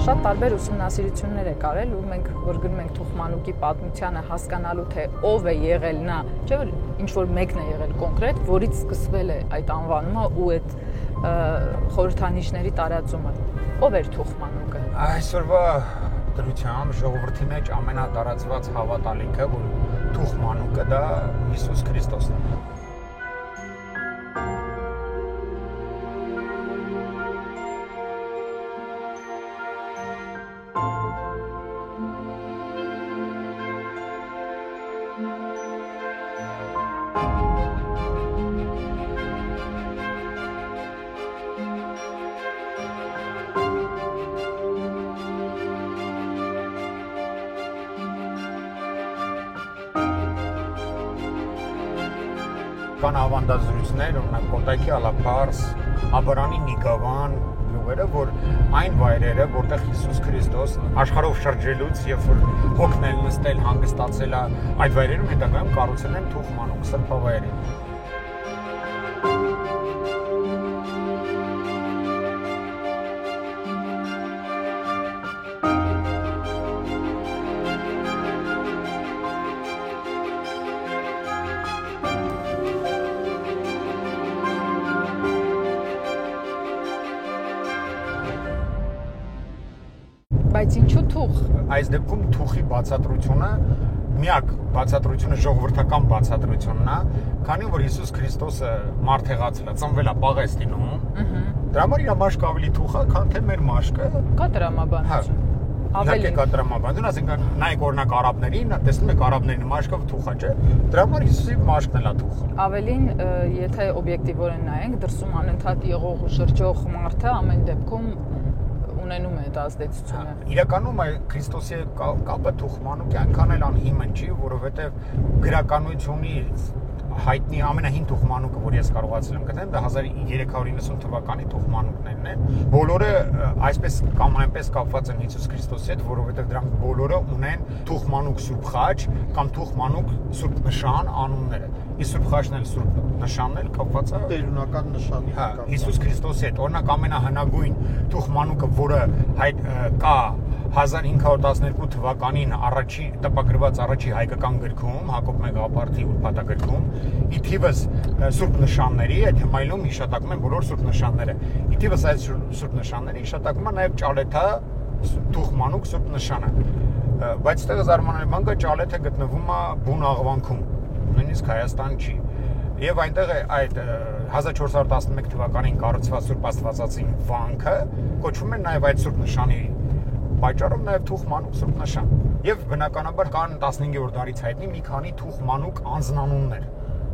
Շատ տարբեր ուսումնասիրություններ է կարել ու մենք որ գնում ենք Թուխմանուկի պատմությանը հասկանալու թե ով է եղել նա, չէ՞ որ ինչ որ մեկն է եղել կոնկրետ, որից սկսվել է այդ անվանումը ու այդ խորհրդանիշների տարածումը։ Ով էր Թուխմանուկը։ Այսօրվա դրությամբ ժողովրդի մեջ ամենատարածված հավատալիքը, որ Թուխմանուկը դա Հիսուս Քրիստոսն է։ Կան ավանդազրույցներ, օրինակ Կոտայքի Ալափարս, Աբարանի Նիգավան գյուղերը, որ այն վայրերը, որտեղ Հիսուս Քրիստոս աշխարհով շրջելուց եւ որ հոգնել, նստել, հանգստացել է, այդ վայրերում հետագայում կառուցել են Թուխմանուկ սրբավայրեր։ Բայց ինչու թուխ։ Այս դեպքում թուխի բացատրությունը միակ բացատրությունը ժողովրդական բացատրությունն է, քանի որ Հիսուս Քրիստոսը մարդեղացել է, ծնվել է Պաղեստինում։ Դրա համար իր մաշկը ավելի թուխ է, քան թե մեր մաշկը։ Կա տրամաբանություն։ Ավելի կա տրամաբանություն, ասենք նայեք օրինակ արաբներին, տեսնում եք արաբների մաշկը թուխ է, չէ՞։ Դրա համար Հիսուսի մաշկն էլ է թուխ։ Ավելին, եթե օբյեկտիվորեն նայենք, դրսում անընդհատ եղող ու շրջող մարդը ամեն դեպքում ունենում է այդ ազդեցությունը։ Իրականում Քրիստոսի կապը Թուխմանուկի այնքան էլ անհիմն չի, որովհետև գրականությունից հայտնի ամենահին Թուխմանուկը, որ ես կարողացել եմ գտնել, դա 1390 թվականի Թուխմանուկներն են։ Բոլորը այսպես կամ այնպես կապված են Հիսուս Քրիստոսի հետ, որովհետև դրանք բոլորը ունեն Թուխմանուկ Սուրբ Խաչ կամ Թուխմանուկ Սուրբ Նշան անունները։ Իսկ Սուրբ Խաչն էլ Սուրբ Նշանն էլ կապված է տերունական նշանի հետ։ Հիսուս Քրիստոսի հետ, օրինակ ամենահնագույն Թուխմանուկը, որը կա 1512 թվականին տպագրված առաջի հայկական գրքում, Հակոբ Մեգապարտի ուրփաթագրքում, ի թիվս Սուրբ Նշանների, այդ հմայլում հիշատակում են բոլոր Սուրբ Նշանները։ Ի թիվս այդ Սուրբ Նշանների հիշատակում է նաև Ճալեթա Թուխմանուկ Սուրբ Նշանը։ Բայց այդտեղ զարմանալի բան կա, Ճալեթը գտնվում է բուն աղվանքում, նույնիսկ Հայաստան չի։ Եվ այնտեղ այդ 1411 թվականին կառուցված Սուրբ Աստվածածին վանքը կոչվում է նաև այդ Սուրբ Նշանի պատճառով նաև Թուխմանուկ Սուրբ Նշան։ Եվ բնականաբար կան 15-րդ դարից հայտնի մի քանի Թուխմանուկ անձնանուններ,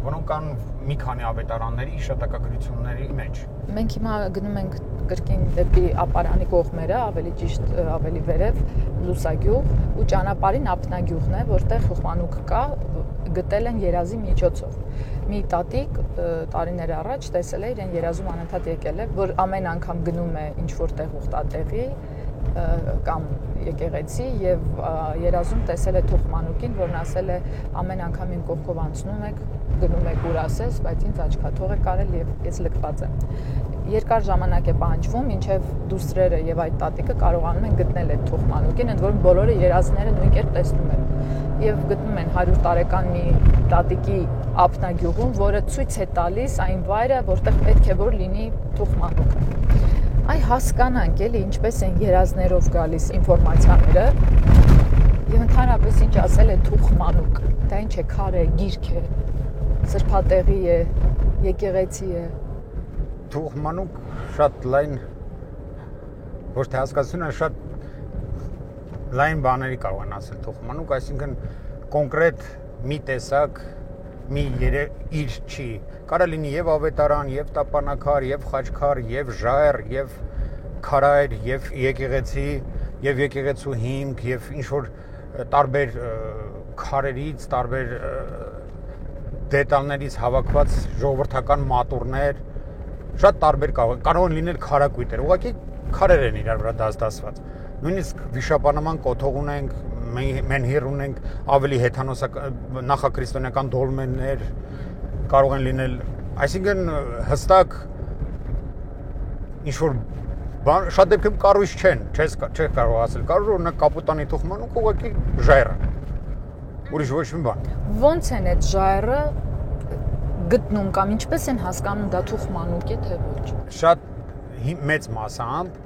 որոնք կան մի քանի ավետարանների հիշատակագրությունների մեջ։ Մենք հիմա գնում ենք կրկին դեպի Ապարանի կողմերը, ավելի ճիշտ, ավելի վերև, Լուսագյուղ ու ճանապարհին Ափնագյուղն է, որտեղ Թուխմանուկ կա, գտել են երազի միջոցով։ Մի տատիկ տարիներ առաջ տեսել է իրեն երազում անընդհատ եկել է, որ ամեն անգամ գնում է ինչ որտեղ ուխտատեղի կամ եկեղեցի եւ երազում տեսել է Թուխմանուկին, որն ասել է ամեն անգամ իմ կողքով անցնում եք, գնում եք ուր ասես, բայց ինձ աչքաթող է կարել եւ ես լքված եմ։ Երկար ժամանակ է պահանջվում, մինչև դուստրերը եւ այդ տատիկը կարողանում են գտնել այդ Թուխմանուկին, ընդ որում բոլորը երազները նույն կերպ տեսնում են։ Եվ գտնում են 100 տարեկան մի տատիկի Ափնագյուղում, որը ցույց է տալիս այն վայրը, որտեղ պետք է որ լինի Թուխմանուկը։ Այ հասկանանք էլի ինչպես են երազներով գալիս ինֆորմացիաները եւ ընդհանրապես ինչ ասել է Թուխմանուկ, դա ինչ է, քար է, գիրք է, սրբատեղի է, եկեղեցի է։ Թուխմանուկ շատ լայն ոչ թե հասկացությունը շատ լայն բաների կարող են ասել Թուխմանուկ, այսինքն կոնկրետ մի տեսակ մի իր չի, կարա լինի եւ ավետարան, եւ տապանակար, եւ խաչքար, եւ ժայռ, եւ քարայր, եւ եկեղեցի, եւ եկեղեցու հիմք, եւ ինչ որ տարբեր քարերից, տարբեր դետալներից հավաքված ժողովրդական մատուրներ, շատ տարբեր կարող են լինել քարակույտեր, ուղղակի քարեր են իրար վրա դասված։ Նույնիսկ վիշապանման կոթող ունենք, մենհիր ունենք, ավելի հեթանոսական նախաքրիստոնեական դոլմեններ կարող են լինել, այսինքն հստակ ինչ որ շատ դեպքերում կառույց չեն, չես կարող ասել, կարող օրինակ կապուտանի թուխմանուկ ուղղակի ժայռ։ Ուրիշ ոչ մի բան։ Ոնց են այդ ժայռը գտնում կամ ինչպես են հասկանում դա թուխմանուկ է թե ոչ։ Շատ մեծ մասամբ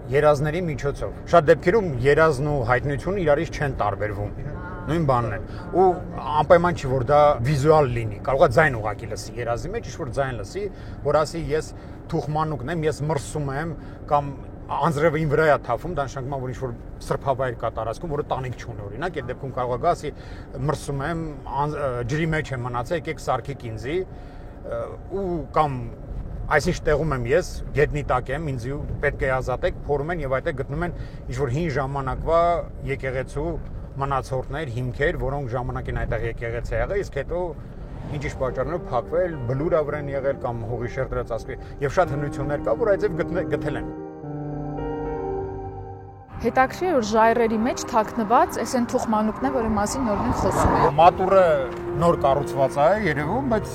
երազների միջոցով։ Շատ դեպքերում երազն ու հայտնությունը իրարից չեն տարբերվում։ Նույն բանն են։ Ու անպայման չի որ դա վիզուալ լինի։ Կարող է ձայն ուղակի լսի երազի մեջ, ինչ-որ ձայն լսի, որ ասի ես թուխմանուկն եմ, ես մրսում եմ կամ անձրևը ին վրա է թափում, դա նշանակում է որ ինչ-որ սրբավայր կա տարածքում, որը տանիք չունի օրինակ, այդ դեպքում կարող է գա ասի մրսում եմ, ջրի մեջ եմ մնացել, եկեք սարքեք ինձի ու կամ այսինչ տեղում եմ ես, գետնի տակ եմ, ինձ պետք է ազատեք, փորում են եւ այդտեղ գտնում են ինչ-որ հին ժամանակվա եկեղեցու մնացորդներ, հիմքեր, որոնք ժամանակին այդտեղ եկեղեցի եղել, իսկ հետո ինչ-ինչ պատճառներով փակվել, բլուրա վրան եղել կամ հողի շերտրած ասկի եւ շատ հնություններ կա, որ այդպես գտել են։ Հետաքրքիր որ ժայռերի մեջ թաքնված էս են թուխմանուկն է, որի մասին նորն են խոսում են։ Մատուրը նոր կառուցված է երևում, բայց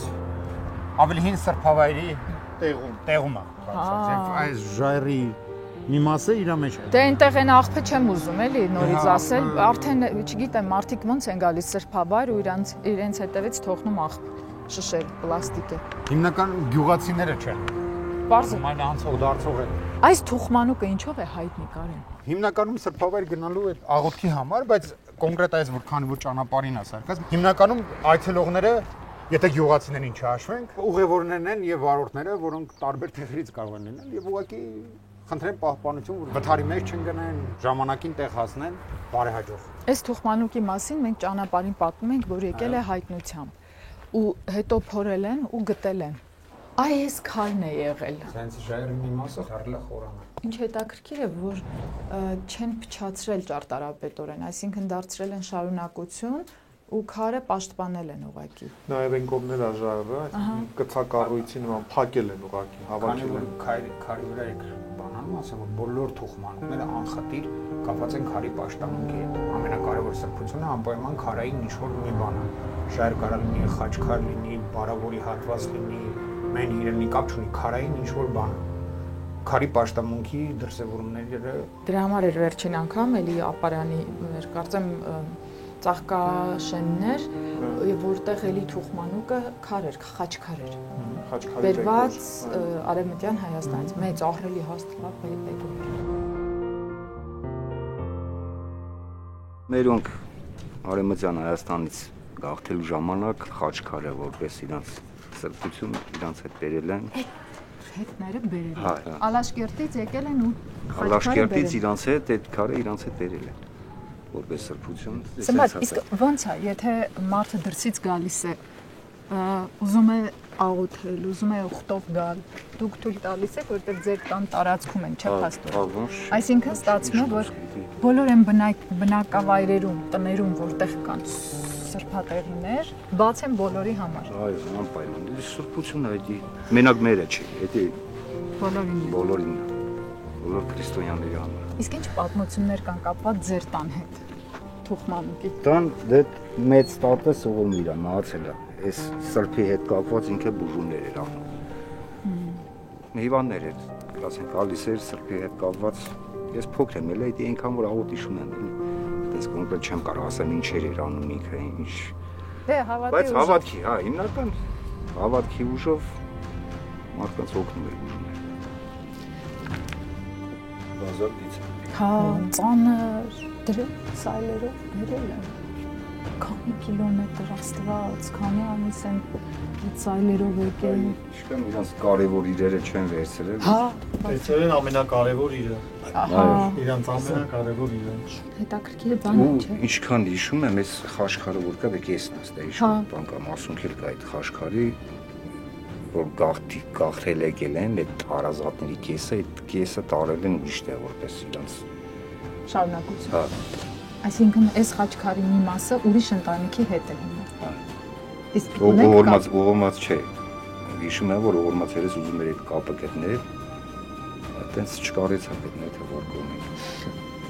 ավելի հին սրբավայրի տեղում է։ Եվ այս ժայռի մի մասը իր մեջ է։ Դե այնտեղ են աղբը չեմ ուզում էլի նորից ասել, արդեն չգիտեմ մարդիկ ոնց են գալիս սրբավայր ու իրենց հետևից թողնում աղբ, շշեր, պլաստիկը։ Հիմնական գյուղացիները չեն։ Պարզ է։ Մայր անցող դարձող են։ Այս թուխմանուկը ինչով է հայտնի Կարեն։ Հիմնականում սրբավայր գնալու այդ աղոթքի համար, բայց կոնկրետ այս որքան որ ճանապարհին է սարքած, հիմնականում այցելողները, եթե գյուղացիներին չհաշվենք, ուղևորներն են եւ վարորդները, որոնք տարբեր տեղերից կարող են լինել եւ ուղղակի խնդրեն պահպանություն, որ վթարի մեջ չընկնեն, ժամանակին տեղ հասնեն, բարեհաջող։ Այս թուխմանուկի մասին մենք ճանապարհին պատմում ենք, որ եկել է հայտնությամբ ու հետո փորել են ու գտել են։ Այ այս քարն է եղել։ Սենց ժայռի մի մասը դառել է խորանը։ Ինչ հետաքրքիր է, որ չեն փչացրել ճարտարապետորեն, այսինքն դարձրել են շարունակություն ու քարը պաշտպանել են ուղակի։ Նաև են կողմնել աժարը, կցակառույցի նման փակել են ուղակի, հավաքել են։ Քարի վրա եք բանանում, ասեմ որ բոլոր թուխմանուկները անխտիր կապված են քարի պաշտամունքի հետ։ Ամենակարևոր սրբությունը անպայման քարային ինչ-որ մի բան է։ Ժայռ կարող լինի, խաչքար լինի, բարավորի հատված լինի, մեն իրենի կապ չունի, քարային ինչ-որ բան է։ Քարի պաշտամունքի դրսևորումները։ Դրա համար էր վերջին անգամ էլի ապարանի մեր կարծեմ ծաղկաշեններ, եւ որտեղ էլի թուխմանուկը քար էր, խաչքար էր։ Խաչքարի Բերված Արևմտյան Հայաստանից մեծ ահռելի հաստատ բեկոր։ Մերոնք Արևմտյան Հայաստանից գաղթելու ժամանակ խաչքարը որպես իրանց սրբություն իրանց հետ բերել են։ Հետները բերել Հա, են։ Ալաշկերտից եկել են ու Ալաշկերտից իրանց հետ այդ քարը իրանց հետ բերել են որպես սրբություն։ Սմբատ, իսկ ո՞նց է, եթե մարդը դրսից գալիս է, ուզում է աղոթել, ուզում է ուխտով գալ, դուք թույլ տալիս եք, որտեղ ձեր տան տարածքում են, չէ՞ փաստորեն։ Այսինքն ստացվում է, որ բոլոր այն բնակավայրերում, տներում, որտեղ կան սրբատեղիներ, բաց են բոլորի համար։ Այո, անպայման։ Դա սրբությունը էդի մենակ մերը չի, էդի բոլորին, բոլոր քրիստոնյաների համար։ Իսկ ինչ պատմություններ կան կապված ձեր տան հետ, թուխմանուկի։ Տան դե մեծ տատը սողում իրա մահացել է։ Այս սրբի հետ կապված ինքը բուժումներ էր անում։ Հիվանդներ էր, ասենք գալիս էր սրբի հետ կապված։ Ես փոքր եմ ել, էդի այնքան որ աղոտ հիշում եմ, այդպես կոնկրետ չեմ կարող ասել ինչեր էր անում ինքը, ինչ։ Դե հավատի Բայց հավատքի, հա, հիմնական հավատքի ուժով մարդկանց օգնում էր բուժումներ։ Բազալից։ Հա, ծանր դրել սայլերով բերել են։ Քանի կիլոմետր Աստված, քանի ամիս են սայլերով եկել։ Իշքան իրանց կարևոր իրերը չեն վերցրել։ Հա, Վերցրել են ամենակարևոր իրը։ ահա, Իրանց ամենակարևոր իրը։ հետաքրքիր բան է, Ու չէ՞։ ինչքան հիշում եմ, այս խաչքարը որ կա, դե կեսն է, դա հիշում եմ, բան կամ ասունք էլ կա այդ խաչքարի, որ գաղթել եկել են, այդ հարազատների կեսը, այդ կեսը տարել են ուրիշ տեղ որպես իրանց Շարունակություն։ հա Այսինքն այս խաչքարի մի մասը ուրիշ ընտանիքի հետ է հիմա։ Իսկ ողորմած չէ։ Հիշում եմ, որ ողորմածերս ուզում էր այդ կապը գտնել, այտենց չկարեցա գտնել, թե որ կողմին։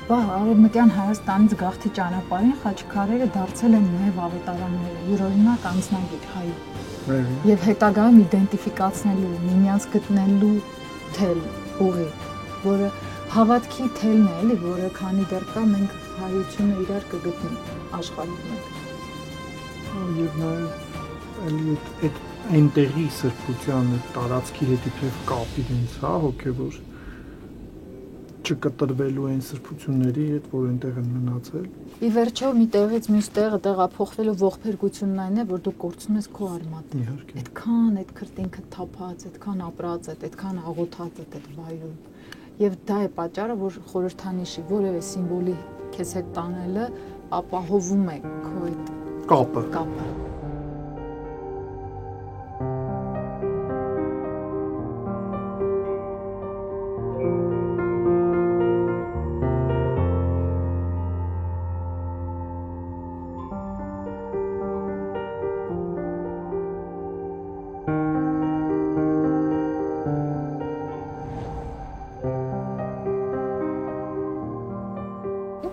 Բա Արևմտյան Հայաստանից գաղթի ճանապարհին խաչքարերը դարձել են նաև ավետարանները, յուրօրինակ անձնագիր հայի։ Եվ հետագայում իդենտիֆիկացնելու, միմյանց գտնելու թել ուղի։ որը հավատքի թելն է, էլի, որը քանի դեռ կա, մենք հայությունը իրար կգտնի աշխարհի մեջ։ Եվ նաև էլի այդ այնտեղի սրբության տարածքի հետ իբրև կապի ինձ, հա, հոգևոր չկտրվելու այն սրբությունների հետ, որ այնտեղ են մնացել։ Ի վերջո մի տեղից մյուս տեղը տեղափոխվելու ողբերգությունն այն է, որ դու կորցնում ես քո արմատը։ Իհարկե։ Այդքան այդ քրտինքը թափած, այդքան ապրած է, այդքան աղոթած է այդ վայրում։ Եվ դա է պատճառը, որ խորհրդանիշի որևէ սիմվոլի քեզ հետ տանելը ապահովում է քո այդ կապը։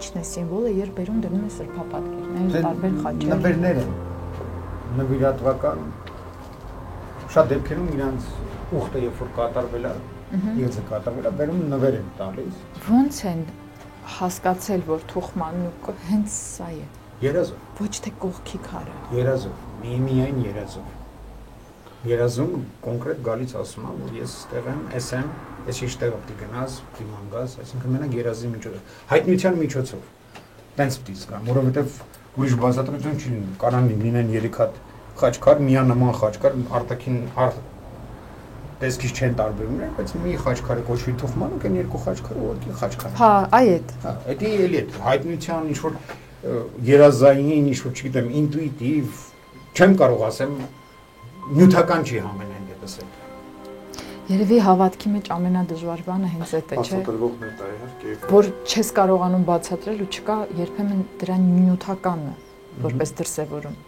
Ինչն է սիմվոլը, երբ բերում դնում է սրբապատկերներ, տարբեր խաչեր։ Նվերներ են, նվիրատվական, շատ դեպքերում իրանց ուխտը երբ որ կատարվել է, իգծը կատարվել է, բերում նվեր են տալիս։ Ոնց են հասկացել, որ Թուխմանուկը հենց սա է։ Երազով։ Ոչ թե կողքի քարը։ Երազով, միայն երազով։ Երազում կոնկրետ գալից ասում եմ, որ ես ստեղ եմ, ես ինչ տեղը պիտի գնաս, պիտի մանգաս, այսինքն մենակ երազի միջոցով, հայտնության միջոցով։ Տենց պիտի զգամ, որովհետև ուրիշ բացատրություն չի լինում, կարան լինեն 3 հատ խաչքար, միանման խաչքար, արտաքին տեսքից չեն տարբերվում, բայց մի խաչքարը կոչվի Թուխմանուկ, այն երկու խաչքարը ուղղակի խաչքար։ Հա, այդ։ Հա, դա էլի է հայտնության ինչ որ երազային, ինչ որ չգիտեմ, ինտուիտիվ, չեմ կարող ասեմ նյութական չի համենայն դեպս է։ Երևի հավատքի մեջ ամենադժվար բանը հենց այդ է, չէ՞։ Բացատրվողն է դա իհարկե։ Որ չես կարողանում բացատրել ու չկա երբեմն դրա նյութականը, որպես դրսևորում։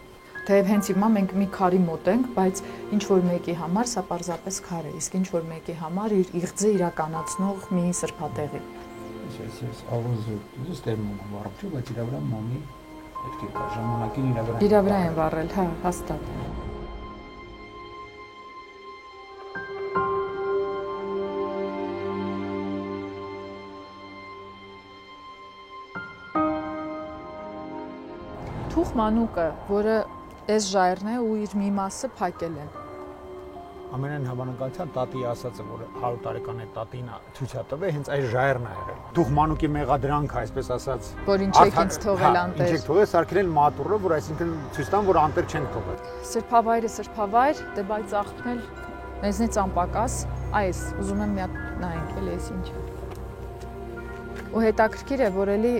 Թեև հենց հիմա մենք մի քարի մոտ ենք, բայց ինչ որ մեկի համար սա պարզապես քար է, իսկ ինչ որ մեկի համար իր իղձը իրականացնող մի սրբատեղի։ Ես ավոզու, ես դեռ մոռացի, բայց իրա վրա մամի պետք է կա ժամանակին իրա վրա։ Իրա վրա են վառել, հա, հաստատ։ Թուխմանուկը, որը այս ժայռն է ու իր մի մասը փակել են։ Ամենայն հավանականությամբ տատի ասածը, որ 100 տարեկան է տատին ցույց է տվել, հենց այս ժայռն է եղել։ Թուխմանուկի մեղադրանքը, այսպես ասած, Որ ինչ եք ինձ թողել անտեր։ Ինչ եք թողել, սարքել մատուռը, որ այսինքն ցույց տան, որ անտեր չենք թողել։ Սրբավայրը սրբավայր, դե բայց աղբնել մեզնից անպակաս, այս ուզում եմ մի հատ նայենք, էլի էս ինչ է։ Ու հետաքրքիր է, որ էլի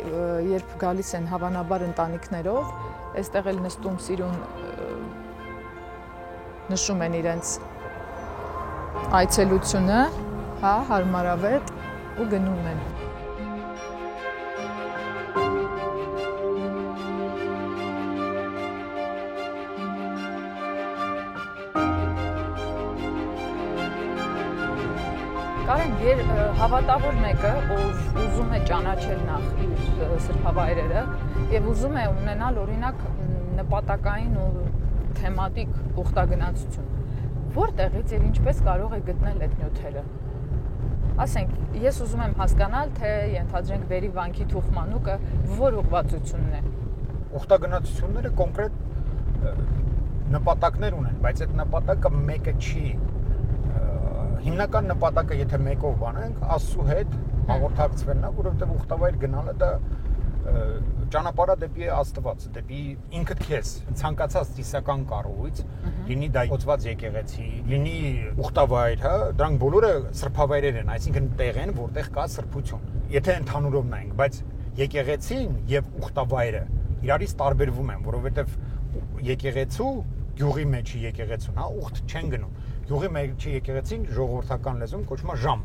երբ գալիս են հավանաբար ընտանիքներով, այստեղ էլ նստում սիրուն նշում են իրենց այցելությունը, հա, հարմարավետ ու գնում են։ Կարեն, հավատավոր մեկը, ով ուզում է ճանաչել նախ իր սրբավայրերը եւ ուզում է ունենալ օրինակ նպատակային ու թեմատիկ ուխտագնացություն, որտեղից եւ ինչպես կարող է գտնել այդ նյութերը։ Ասենք, ես ուզում եմ հասկանալ, թե ենթադրենք Բերի վանքի Թուխմանուկը որ ուղղվածությունն է։ Ուխտագնացությունները կոնկրետ նպատակներ ունեն, բայց այդ նպատակը մեկը չի։ Հիմնական նպատակը, եթե մեկով բանենք, Աստծո հետ հաղորդակցվելն է, որովհետև ուխտավայր գնալը դա ճանապարհը դեպի Աստված, դեպի ինքդ քեզ, ցանկացած ծիսական կառույց, լինի դա կոչված եկեղեցի, լինի ուխտավայր, հա, դրանք բոլորը սրբավայրեր են, այսինքն տեղ են, որտեղ կա սրբություն։ Եթե ընդհանուրով նայենք, բայց եկեղեցին եւ ուխտավայրը իրարից տարբերվում են, որովհետև եկեղեցու գյուղի մեջի եկեղեցուն, հա, ուխտ չեն գնում։ Գյուղի մեջի եկեղեցին ժողովրդական լեզվում կոչվում է ժամ։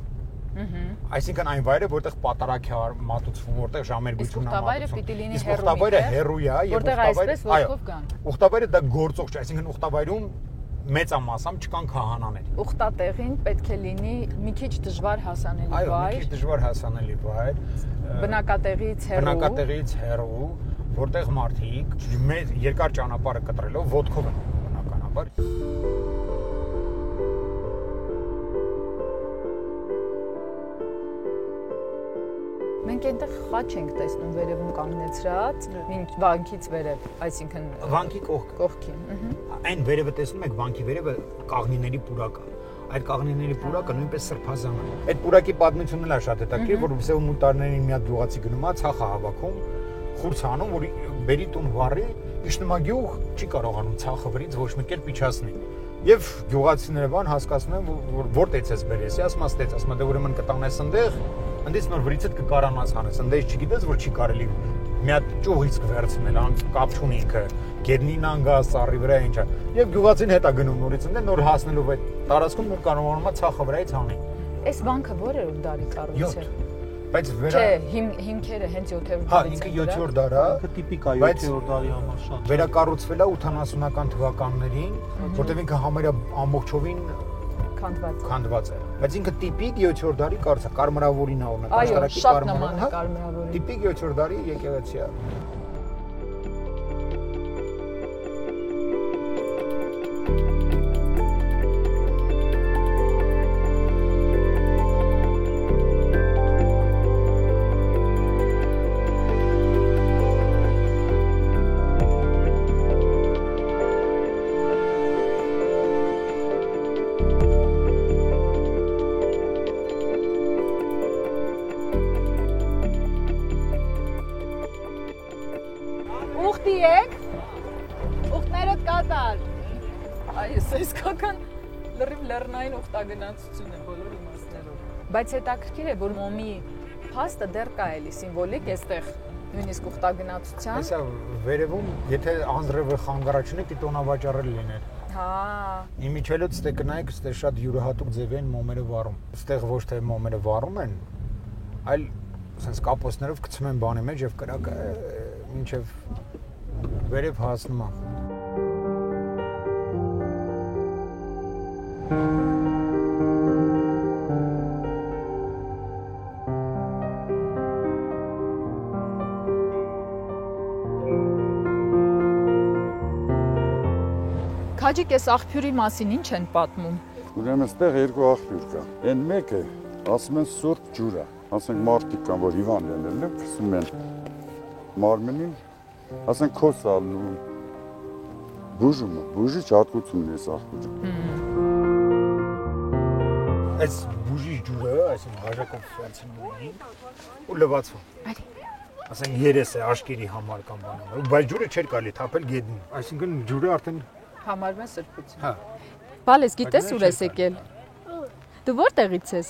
Այսինքն այն վայրը, որտեղ պատարագ է մատուցվում, որտեղ ժամերգությունն է մատուցվում։ Իսկ ուխտավայրը հերույ է, եւ ուխտավայրը դա գործող չէ, այսինքն ուխտավայրում մեծամասամբ չկան քահանաներ։ Ուխտատեղին պետք է լինի մի քիչ դժվար հասանելի վայր։ Այո, մի քիչ դժվար հասանելի վայր։ Բնակատեղից հեռու, որտեղ մարդիկ մեծ երկար ճանապարհը կտրելով ոտքով են բնականաբար։ Մենք այնտեղ խաչ ենք տեսնում վերևում կանգնեցրած, մինչ վանքից վերև, այսինքն վանքի կողքին։ Այն վերևը տեսնում եք, վանքի վերևը կաղնիների պուրակ է։ Այդ կաղնիների պուրակը նույնպես սրբազան է։ Այդ պուրակի պատմությունն էլ է շատ հետաքրքիր, որ Սև մուտարներին մի հատ գյուղացի գնում է, ցախ է հավաքում, խուրց անում, որ բերի տուն վառի, իշնմագյուղ չի կարողանում ցախը վրից ոչ մի կերպ իջացնել։ Եվ գյուղացիները բան հասկացնում են, որ որտեղից ես բերես, ասում աստեց, ասում դե ուրեմն կտանես այնտեղ, այնտեղից նոր վրիցդ կկարանաս հանես, այնտեղից չգիտես, որ չի կարելի մի հատ ճյուղից կվերցնել, կապ չունի ինքը, գերնին անգա սառի վրա ինչա։ Եվ գյուղացին հետ է գնում նորից այնտեղ, նոր հասնելով այդ տարածքում նոր կարողանում է ցախը վրայից հանել։ Այս վանքը որերորդ դարի կառուցել։ Բայց վերա Չէ, հիմքերը հենց 7-րդ Հա, ինքը 7-րդ դար է։ Ինքը տիպիկ է 7-րդ դարի համար շատ։ Վերակառուցվել է 80-ական թվականներին, որտեղ ինքը համարյա ամբողջովին քանդված է։ Բայց ինքը տիպիկ 7-րդ դարի կառուցա, կարմրավորին է օրինակ, աշտարակի կարմրավորին։ Տիպիկ 7-րդ դարի եկեղեցի է։ Ուխտի եք։ Ուխտներդ կատար։ Այս իսկական լրիվ լեռնային ուխտագնացություն է բոլոր իմաստներով։ Բայց հետաքրքիր է, որ մոմի փաստը դեռ կա էլի սիմվոլիկ այստեղ նույնիսկ ուխտագնացության։ Այսա վերևում, եթե անձրևը խանգարաչն է, պիտոնավաճառել լիներ։ Հա։ Իմիջելոց ստե կնայեք, ստե շատ յուրահատուկ ձև են մոմերը վառում։ Ստեղ ոչ թե մոմերը վառում են, այլ sense կապոցներով գցում են բանի մեջ եւ կրակը մինչեւ վերև հասնում է։ Քաջիկ էս աղբյուրի մասին ինչ են պատմում։ Ուրեմն այստեղ երկու աղբյուր կա։ Այն մեկը ասում են Սուրբ ջուրը, ասենք մարդիկ կան, որ հիվանդ են, քսում են մարմնին, ասենք քոս ալնում, բուժի հատկությունն է աղբյուրը։ Այս բուժի ջուրը, այսինքն հաժակով ֆրանցինում են ու լվացվում։ Ասենք երես է աշկերի համար կամ բանը, բայց ջուրը չէր կարելի թափել գետնին, այսինքն ջուրը արդեն Համարվում է սրբություն։ Հա։ Բալես, գիտես ուր ես եկել։ Դու որտեղից ես։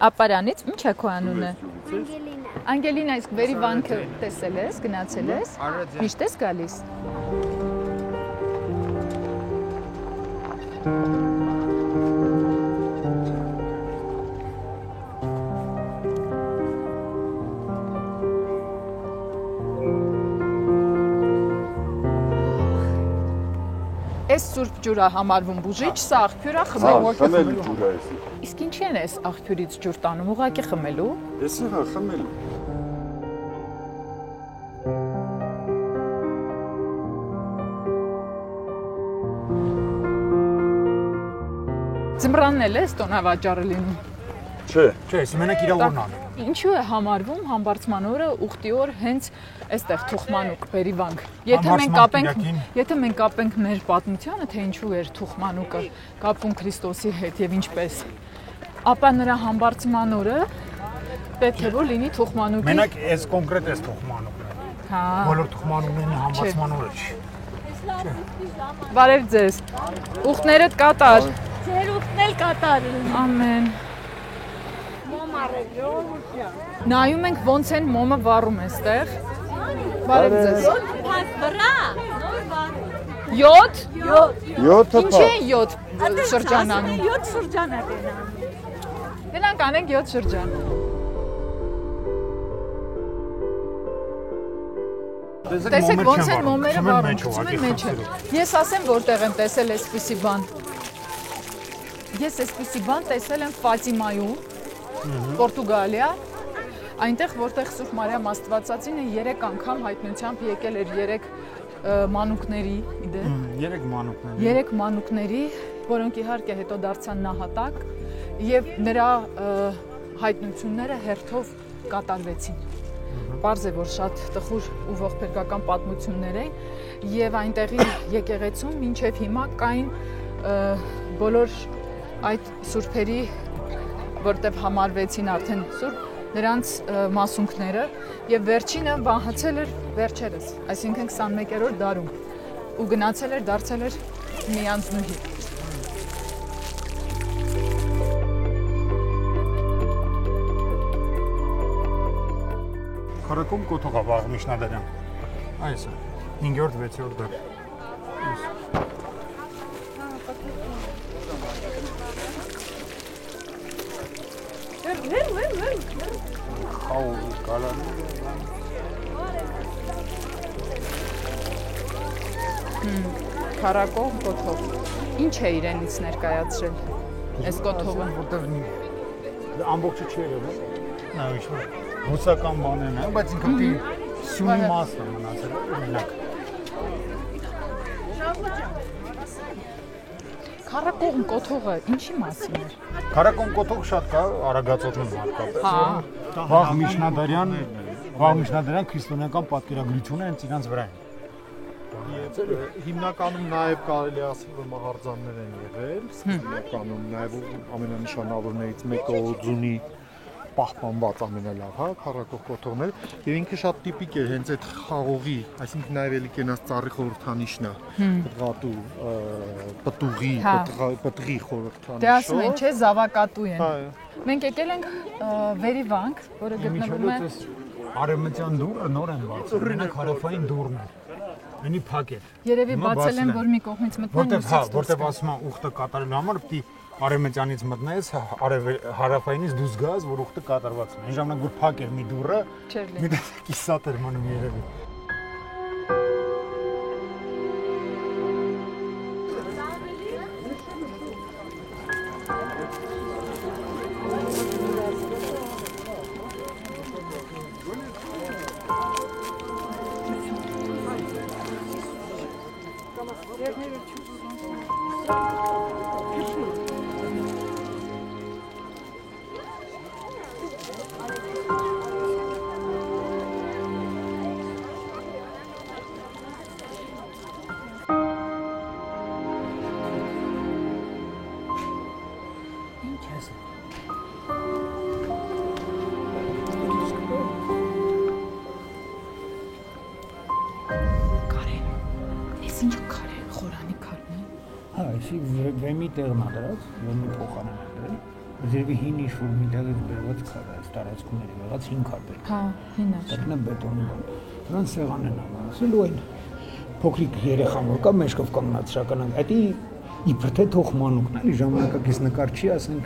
Ապարանից։ Ինչ է քո անունը։ Անգելինա, իսկ վերի վանքը տեսել ես, գնացել ես։ Միշտ ես գալիս։ Այս սուրբ ջուրը համարվում բուժիչ, սա աղբյուր է խմելու։ Խմելու ջուրը է։ Իսկ ինչի են այս աղբյուրից ջուր տանում, ուղղակի խմելու։ Էսի հա խմելու։ Ձմռանն էլ է տոնավաճառը լինում։ Չէ։ Չէ, մենակ իր օրն անում։ Ինչու է համարվում համբարձման օրը ուխտի օր հենց այստեղ Թուխմանուկ Բերիվանք։ Եթե մենք կապենք մեր պատմությանը, թե ինչու էր Թուխմանուկը կապվում Քրիստոսի հետ եւ ինչպես, ապա նրա համբարձման օրը պետք է որ լինի Թուխմանուկի։ Մենակ այս կոնկրետ էս Թուխմանուկն է։ Հա։ Բոլոր Թուխմանուկներն համբարձման օրը չի։ Բարև ձեզ։ Ուխտներդ կատար։ Ձեր ուխտն էլ կատար։ Ամեն։ Նայում ենք ոնց են մոմը վառում այստեղ։ Բարև ձեզ։ 7 Ինչ է 7 շրջանանում։ 7 շրջան է դենա։ Գնանք անենք 7 շրջան։ Տեսեք ոնց են մոմերը վառում, գցում են մեջը։ Ես ասեմ որտեղ եմ տեսել այսպիսի բան։ Ես այսպիսի բան տեսել եմ Ֆատիմայում, Պորտուգալիա, այնտեղ որտեղ Սուրբ Մարիամ Աստվածածինը 3 անգամ հայտնությամբ եկել էր 3 մանուկների, իդե։ 3 մանուկների։ 3 մանուկների, որոնք իհարկե հետո դարձան նահատակ, եւ նրա հայտնությունները հերթով կատարվեցին։ Պարզ է, որ շատ տխուր ու ողբերգական պատմություններ են եւ այնտեղի եկեղեցում մինչեւ հիմա կային բոլոր այդ սուրբերի, որտեղ համարվեցին արդեն սուրբ, նրանց մասունքները եւ վերջինը վահացել էր վերջերս, այսինքն 21-րդ դարում ու գնացել էր, դարձել էր միանձնուհի։ Քարակոմ կոթողա վաղ Միշնադարյան։ Այս 5-րդ, 6-րդ դար։ Քարակոմ կոթող։ Ինչ է իրենից ներկայացրել այս կոթողը։ Որտեղ ամբողջը չի եղել, նա ինչ-որ ռուսական բաներն են, բայց ինքը դի սյունի մասն է մնացել, օրինակ։ Քարակոմ կոթողը ինչի մասին է։ Քարակոմ կոթող շատ կա Արագածոտնի հատկապես։ Վաղ Միշնադարյան քրիստոնեական պատկերագրությունը հենց իրանց վրա է։ Եվ հիմնականում նաև կարելի ասել որ մահարձաններ են եղել, հիմնականում նաև ամենանշանավորներից մեկը Օձունի պահպանված ամենալավ, հա, քարակոմ կոթողներ, եւ ինքը շատ տիպիկ է հենց այդ խաղողի, այսինքն նաև էլի կենաց ծառի խորհրդանիշն է, պտղատու, պտղի խորհրդանիշը։ Դե ասում են, չէ, զավակատու են։ Մենք եկել ենք Վերիվանք, որը գտնվում է Արևմտյան դուռը նոր են բացել, օրինակ հարավային դուռն է։ Մենի փակ է։ Երևի բացել են, որ մի կողմից մտնեն, որտեղ ասում են ուխտը կատարելու համար պիտի արևմտյանից մտնես, հարավայինից դուրս գաս, որ ուխտը կատարված է։ Այն ժամանակ որ փակ էր մի դուռը, մի կիսատ էր մնում երևի։ Վեմի տեղն է դրած, վեմի փոխանան է դրել։ Երևի հին ինչ-որ մի տեղից բերված քար է, այս տարածքում էր եղած 5 քար բեր։ Հա, հին է։ Դա բետոնի բան։ Նրանց սեղանն են ամասել ու այն փոքրիկ երեխան որ կա մեջքով կանգնած շականան, դա իբր թե թողմանուկն էլի ժամանակակից նկար չի, ասենք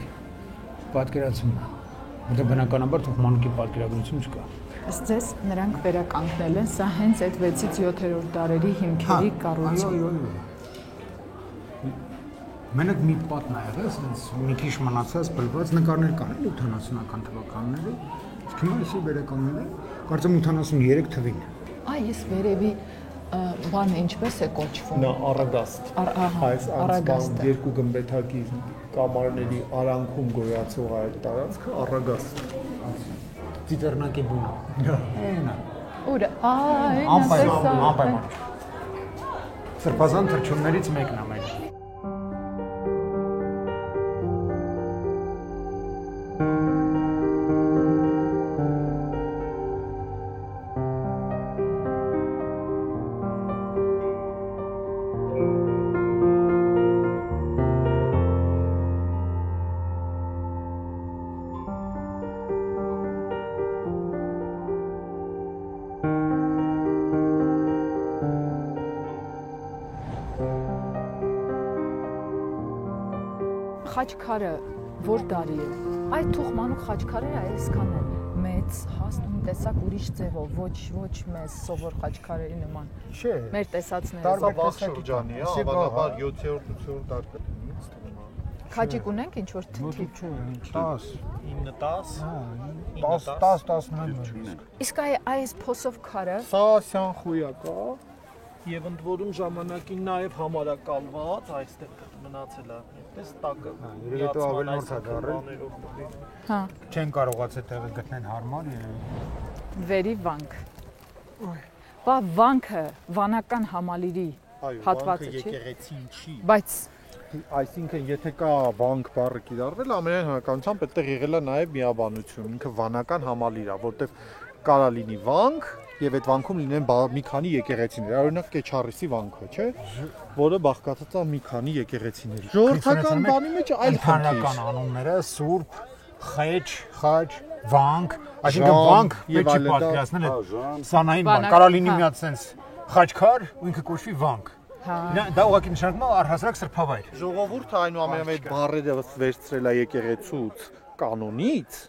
պատկերացում։ Որտեղ բնականաբար թողմանուկի պատկերագրություն չկա։ Ըստ ձեզ նրանք վերականգնել են, սա հենց այդ 6-ից 7-րդ դարերի հիմքերի կառուցում։ Մենակ մի պատն է եղել, ասենց մի քիչ մնացած բլված նկարներ կան էլի 80-ական թվականների։ Իսկ հիմա էսի վերականգնել են, կարծեմ 83 թվին։ Այ ես վերևի բանը ինչպես է կոչվում։ Նա Արագաստ։ Այս անցման երկու գմբեթակի կամարների արանքում գոյացող այդ տարածքը Արագաստ։ Ծիծեռնակի բուն։ Այնա։ Ուր, անպայման։ Սրբազան թռչուններից մեկն է մեր։ Խաչքարը որ դարի է։ Այդ թուխմանուկ խաչքարերը այսքան են մեծ, հաստ ու տեսակ ուրիշ ձևով, ոչ մեծ սովոր խաչքարերի նման։ Չէ։ Մեր տեսածները։ Տարվա վաղ շրջանի է, հավանաբար 7-րդ, 8-րդ դար կդնի, ինձ թվում է։ Քաջիկ ունենք ինչ որ թիթիվ։ 10, 9, 10, 10, 11։ Իսկ այս փոսով քարը Սա Սյանխույա կա։ Եվ ընդ որում ժամանակին նաև համարակալված այստեղ մնացել է։ Այդպես տակը։ Երևի ավելի նոր է դառել։ Հա, Չեն կարողացել տեղը գտնեն հարմար երևի։ վերի վանք։ Բա վանքը վանական համալիրի հատվածը չի, եկեղեցին չի։ բայց Այսինքն եթե կա վանք բառը կիրառվել, ամենայն հնարավորությամբ այդտեղ եղել է նաև միաբանություն, ինքը վանական համալիր է, որտեղ կարա լինի վանք եւ այդ վանքում լինեն մի քանի եկեղեցիներ, օրինակ Կեչարիսի վանքը, չէ, որը բաղկացած է մի քանի եկեղեցիների։ Ժողովրդական բանի մեջ այլ քանական անունները Սուրբ, Խեչ, Խաչ, Վանք, այսինքն վանք պետք չի պատկերացնել այդ սանային բան, կարա լինի մի հատ sense խաչքար ու ինքը կոչվի վանք։ Դա ուղղակի նշանակում է առհասարակ սրբավայր։ Ժողովուրդը այնուամենայնիվ բառերը վերցրել է եկեղեցուց կանոնից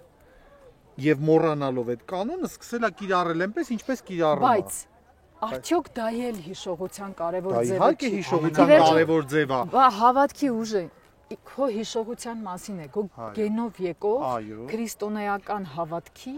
եւ մոռանալով այդ կանոնը սկսել է կիրառել այնպես, ինչպես կիրառում է։ բայց արդյոք դա էլ հիշողության կարևոր Դա ձև է։ իհարկե հիշողության կարևոր ձև է։ Բա հավատքի ուժը քո հիշողության մասին է, քո գենով եկող քրիստոնեական հավատքի,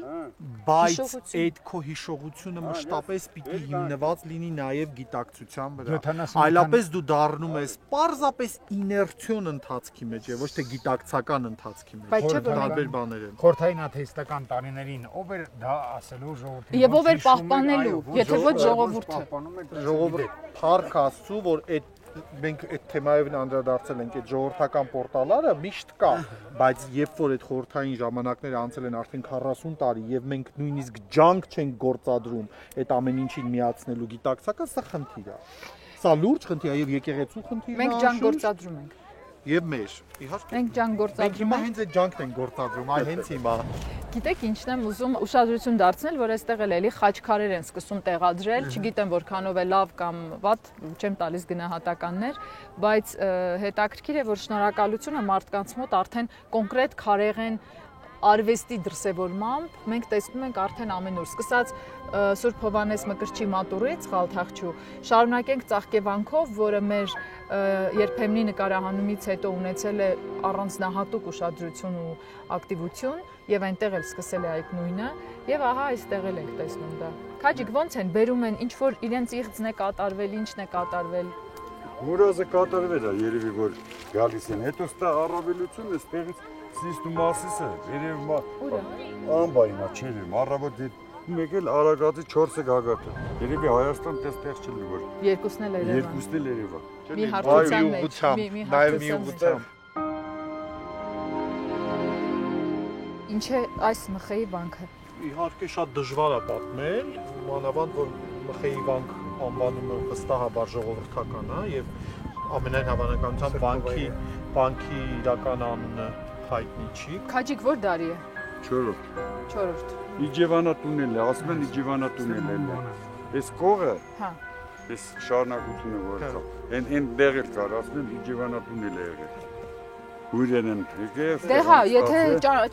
բայց այդ քո հիշողությունը մշտապես պիտի հիմնված լինի նաև գիտակցության վրա։ Այլապես դու դառնում ես պարզապես իներցիոն ընթացքի մեջ եւ ոչ թե գիտակցական ընթացքի մեջ։ Բայց չէ՞ որ տարբեր բաներ են։ Խորթային աթեիստական տարիներին ով էր դա ասելու ժողովրդին։ Եվ ով էր պահպանելու, եթե ոչ ժողովուրդը։ Ժողովուրդ Փառք Աստծո, որ այդ մենք այդ թեմայով անդրադարձել ենք, այդ ժողովրդական պորտալները միշտ կա, բայց երբ որ այդ խորհրդային ժամանակները անցել են արդեն 40 տարի եւ մենք նույնիսկ ջանք չենք գործադրում այդ ամեն ինչին միացնելու գիտակցական, սա խնդիր է։ Սա լուրջ խնդիր է եւ եկեղեցու խնդիր է։ Մենք ջանք գործադրում ենք։ Եվ մեր, իհարկե։ Մենք ջանք Մենք գործադրում հիմա ենք։ հենց այդ ջանքն ենք գործադրում, այ հենց հիմա։ Գիտեք ինչն եմ ուզում ուշադրություն դարձնել, որ այստեղ էլի խաչքարեր են սկսում տեղադրել, չգիտեմ որքանով է լավ կամ վատ, չեմ տալիս գնահատականներ, բայց հետաքրքիր է, որ շնորհակալությունը մարդկանց մոտ արդեն կոնկրետ քարեղեն արվեստի դրսևորմամբ մենք տեսնում ենք արդեն ամեն օր, սկսած Սուրբ Հովհաննես Մկրտչի մատուրից Խալթախչու, շարունակենք Ծաղկևանքով, որը մեր երբեմնի նկարահանումից հետո ունեցել է առանձնահատուկ ուշադրություն ու ակտիվություն եւ այնտեղ էլ սկսել է այդ նույնը եւ ահա այստեղ էլ ենք տեսնում դա։ Քաջիկ ո՞նց են բերում են ինչ որ իրենց իղձն է կատարվել, ինչն է կատարվել։ Մուրազը կատարվել է, երևի որ գալիս են, հետո ստա առավելությունը ստեղից Սիստ ու Մասիսը, երևի անբայնա չէր, առավոտ մեկ էլ Արագածի 4-ը գագաթը, երևի Հայաստան տեղ չլի որ Երկուսն էլ Երևան։ Երկուսն էլ Երևան։ Մի հարթության մեջ, մի հարթության մեջ։ Ինչ է այս Մխեի վանքը։ Իհարկե շատ դժվար է պատմել, մանավանդ որ Մխեի վանք անվանումը վստահաբար ժողովրդական է եւ ամենայն հավանականությամբ վանքի իրական անունը հայտնի չի։ Քաջիկ ո՞ր դարի է։ 4-րդ։ 4-րդ։ Իջևանա տունել է, ասում են Իջևանա տունել է։ Այս կողը, Հա։ այս շարունակությունը որ կա, այն դեղ էլ կար, ասում են Իջևանա տունել է եղել։ Հյուրեն են եկել։ Դե հա, եթե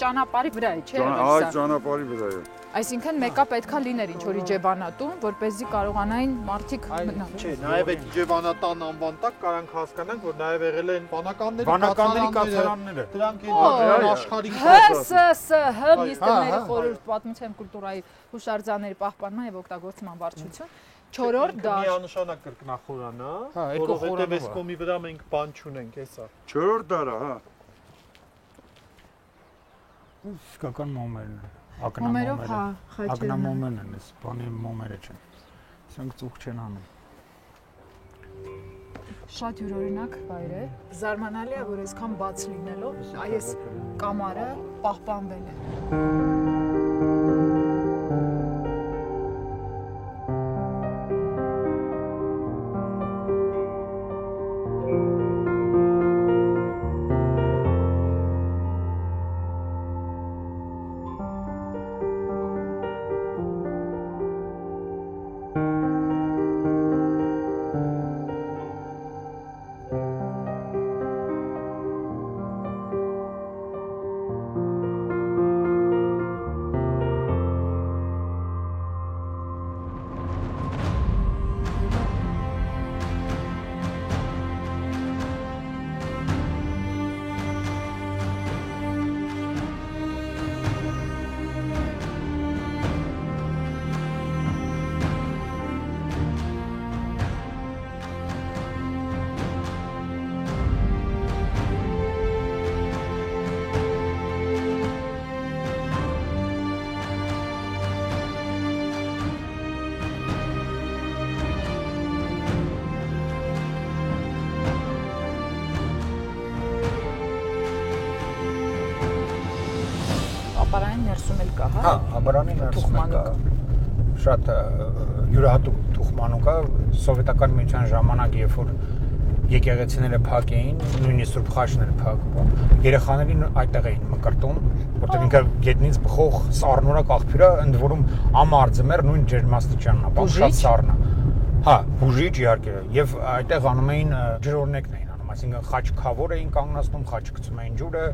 ճանապարհի վրա է, չէ՞։ Այ ճանապարհի վրա է։ Այսինքն մեկը պետքա լիներ ինչ որ Իջևանատուն, որպեսզի կարողանային մարդիկ մնալ։ Չէ, նաև այդ Իջևանատան անվան տակ կարանք հասկանանք, որ նաև եղել են Վանականների կացարանները։ Դրանք են աշխարհիկ ՀՍՍՀ միստերների խորհուրդ պատմության կուլտուրայի հուշարձանների պահպանման եւ օգտագործման վարչություն 4-րդ դար։ Միանշանակ կրկնախորան, որովհետև այս կոմի վրա մենք բան չունենք, հեսա։ 4-րդ դարը, հա։ Իսկական մոմերն են։ Մոմերով, հա, խաչերն են։ Ակնամոմերն են, այս բանի մոմերը չեն։ Սրանք ծուխ չեն անում։ Շատ յուրօրինակ վայր է։ Զարմանալի է, որ այսքան բաց լինելով, այս կամարը պահպանվել է։ ներսում էլ կա, հա։ Հա, Աբարանի ներսում կա։ Շատ յուրահատուկ թուխմանուկ է, սովետական միության ժամանակ, երբ որ եկեղեցիները փակ էին, նույնիսկ Սուրբ Խաչն էր փակ։ Երեխաներին այդտեղ էին մկրտում, որտեղ ինքը գետնից բխող սառնորակ աղբյուր է, ընդ որում ամարձմեր նույն ջերմաստիճանն է, բան շատ սառն է։ Հա, բուժիչ իհարկե, եւ այդտեղ անում էին ջրօրնեկն էին անում, այսինքն խաչ քավոր էին կանգնացնում, խաչ գցում էին ջուրը,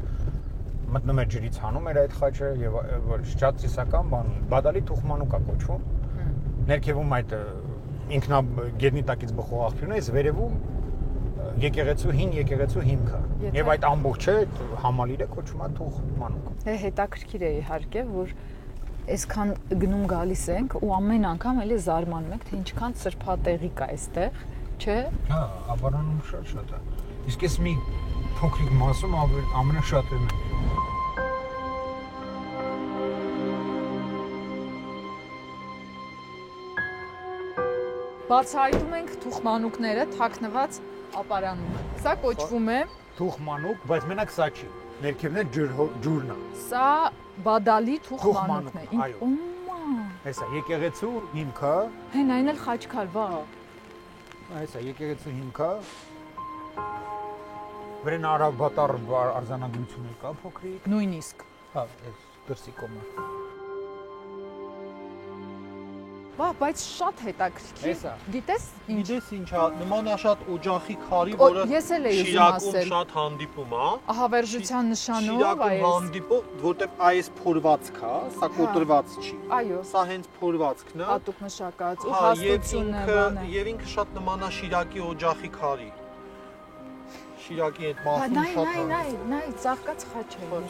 մտնում էր ջրից հանում էր այդ խաչը եւ շատ ծիսական բան, բադալի թուխմանուկ է կոչվում։ Ներքևում այդ ինքնա գետնի տակից բխող աղբյուրն է, իսկ վերևում հին եկեղեցու հիմքը։ Եվ այդ ամբողջը համալիրը կոչվում է թուխմանուկ։ Հետաքրքիր է իհարկե, որ այսքան գնում գալիս ենք ու ամեն անգամ էլի զարմանում ենք, թե ինչքան սրբատեղի կա այստեղ, չէ՞։ Հա, Աբարանում շատ է։ Իսկ ես մի փոքրիկ մասում ամենաշատերն եմ։ Բացահայտում ենք թուխմանուկները թաքնված ապարանում։ Սա կոչվում է Թուխմանուկ, բայց մենակ սա չի։ Ներքևն է ջուրն է։ Սա բադալի թուխմանուկն է։ Այո։ Հեսա եկեղեցու հիմքը։ Հեն այն էլ խաչքար, վա։ Հեսա եկեղեցու հիմքը։ Վրան արաբատար արձանագրություն կա փոքրիկ։ Նույնիսկ։ Հա, այս դրսի կողմը։ Վա, բայց շատ հետաքրքիր։ Գիտես ինչ։ Գիտես ինչա, նմանաշատ օջախի քարի, որը ես էլ էի ուզում Շիրակում ասել։ շատ հանդիպում է։ Ահավերժության նշանով Շիրակում հանդիպում, որտեղ այս փորվածք է, սա կոտրված չի։ Այո, Սա հենց փորվածքն է։ հատուկ մշակած ու Հա, հաստությունը բանը։ եւ ինքը շատ նման է Շիրակի օջախի քարի։ Շիրակի այդ Հա, մասում նայ, ծաղկած խաչերը։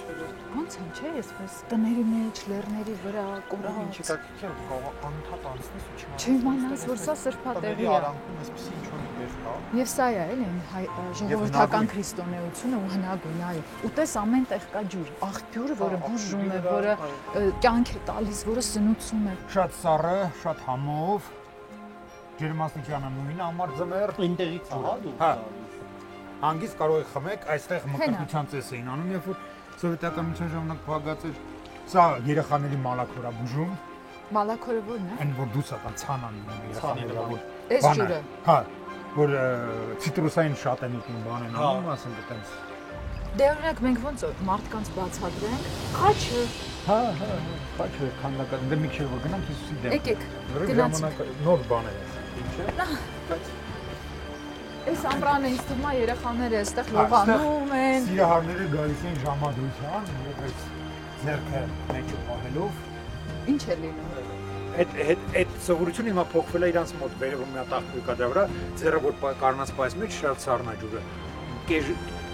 Ոնց են, չէ՞, այսպես տների մեջ, լեռների վրա, կորած։ Ինչի՞ տակիքն կարող անընդհատ անցնես ու չիմանաս։ Չիմանաս, որ սա սրբատեղի է։ Արանքում այսպես ինչ-որ դեր կա։ Եվ սա է, էլի, ժողովրդական քրիստոնեությունը ու հնագույն, այո։ Ու տես ամեն տեղ կա ջուր, աղբյուր, որը բուժում է, որը կյանք է տալիս, որը սնուցում է։ Շատ սառը, շատ համով։ Ջերմաստիճանը նույնը ամարձմեր։ Ինտերից է, հա, դու։ Հա։ Հանգիստ կարող եք խմեք, այստեղ մկրտության ծես էին անում, երբ որ սովետական միության ժամանակ փակած էր։ Սա երեխաների մալաքորա բուժում։ Մալաքորը ո՞րն է։ Այն որ դուսական ցանան երեխաները որ Այս ջուրը։ Հա, որ ցիտրուսային շատ են ուտում բան են անում, ասենք այտենց։ Դե օրինակ մենք ոնց մարդկանց բացատրենք, խաչը։ Հա, խաչը քանդական, դե մի քիչ որ գնանք Հիսուսի դեմ։ Եկեք, ժամանակ նոր բան է, ինչ է։ Բայց այս ամռանը ինձ թվում է երեխաները այստեղ լողանում են։ Սիրահարները գալիս են ժամադրության, եւ այս ձեռքը մեջը պահելով Ինչ է լինում։ Այդ սովորությունը հիմա փոխվել է իրանց մոտ, վերևում մի հատ աղբյուր կա դրա վրա, ձեռը որ կառնած պայս մեջ շատ սառնա ջուրը։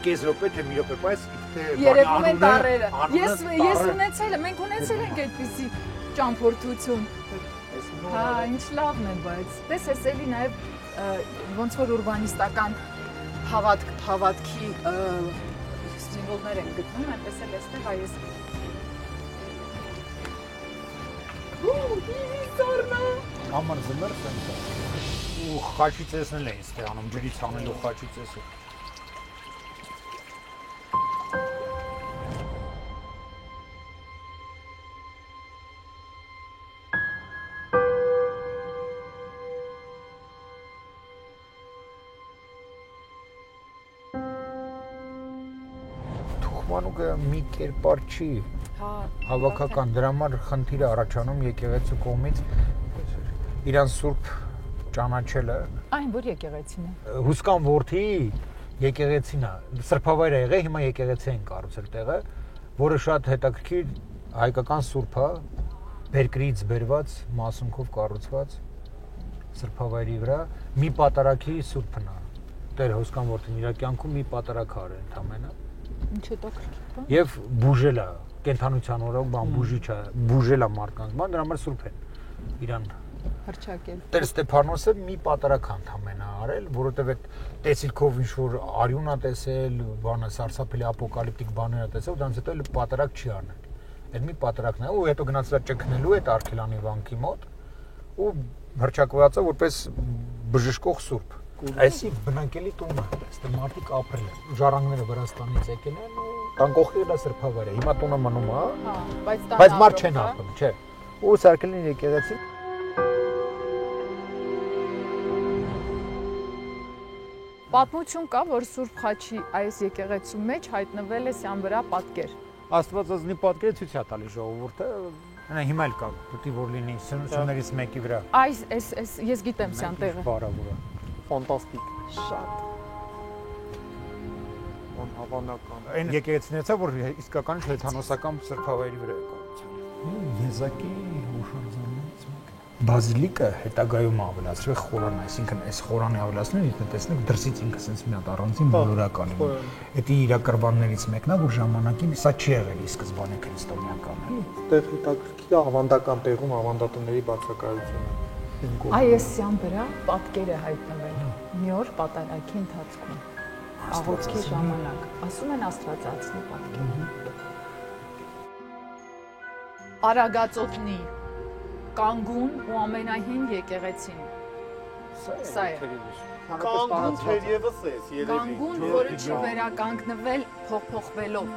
Կես րոպե թե մի րոպե պայս թե Երևում են տառերը։ Ես ունեցել եմ, մենք ունեցել ենք այդպիսի ճամփորդություն։ Հա, ինչ լավն է, բայց տես էս էլի նաև ոնց որ ուրբանիստական հավատքի սիմվոլներ են գտնում, այնպես էլ էստեղ այս Համար զմեր սենցա։ Ու խաչի ծեսն էլ է ինձ անում, ջրից անելու խաչի ծեսը։ Թուխմանուկը մի կերպար չի հավաքական, դրա համար խնդիր է առաջանում եկեղեցու կողմից իրան սուրբ ճանաչելը։ Այն որ եկեղեցին է։ Հուսկան որդի եկեղեցին է, սրբավայր է եղել, հիմա եկեղեցի են կառուցել տեղը, որը շատ հետաքրքիր հայկական սուրբ է, Բերկրից բերված, մասունքով կառուցված սրբավայրի վրա մի պատարագի սուրբն է։ Տեր Հոսկան որդին իր կյանքում մի պատարագ արել ընդամենը։ Ինչ հետաքրքիր բան։ Եվ բուժել է կենթանության օրոք բան բուժիչ է, բուժել է մարդկանց, բան դրա համար սուրբ են իրան հրճակել։ Տեր Ստեփանոսը մի պատարագ ընդամենը արել, որովհետև այդ տեսիլքով ինչ որ արյուն է տեսել, բանը սարսափելի ապոկալիպտիկ բաներ է տեսել, դրանից հետո էլ պատարագ չի արնել։ Այդ մի պատարագն է, ու հետո գնացել է ճգնելու այդ Արքելանի վանքի մոտ ու հրճակված է որպես բժշկող սուրբ։ Այսի բնակելի տունը, այստեղ մարդիկ ապրել են։ Ժառանգները Վրաստանից եկել են ու Տան կողքերն է սրբավայրը։ Հիմա տունը մնում է, Հա, բայց բայց մարդ չեն ապրում, չէ։ Ու սարքել են եկեղեցի։ Պատմություն կա, որ Սուրբ Խաչի այս եկեղեցու մեջ հայտնվել է սյան վրա պատկեր։ Աստվածածնի պատկերը ցույց է տալիս ժողովուրդը։ Այնա հիմա էլ կա, պետք է որ լինի սնուցումներից մեկի վրա։ Այս ես գիտեմ սյան տեղը։ Բարավորը։ Ֆանտաստիկ, Շատ։ անհավանական։ Այն եկեղեցիներից է, որ իսկական հեթանոսական սրբավայրի վրա է կառուցել։ Եզակի հուշարձաններից մեկը։ Բազիլիկը հետագայում ավելացրել խորան, այսինքն այս խորանը ավելացնել ինքը տեսնեք դրսից ինքը sense մի հատ առանձին բոլորական է։ Դա իրակրվաններից մեկն է, որ ժամանակին սա չի եղել ի սկզբանե քրիստոնեական, էլի։ Տեղ հետաքրքիր է ավանդական տեղում ավանդատների բացակայությունը։ Այս սյան վրա պատկեր է հայտնվել մի օր պատարագի ընթացքում։ Աղոթքի ժամանակ, ասում են Աստվածածնի պատկեր։ Արագածոտնի կանգուն ու ամենահին եկեղեցին։ Սա է։ Կանգուն թերևս է, երևի։ Կանգուն, որը չի վերականգնվել փոխփոխվելով։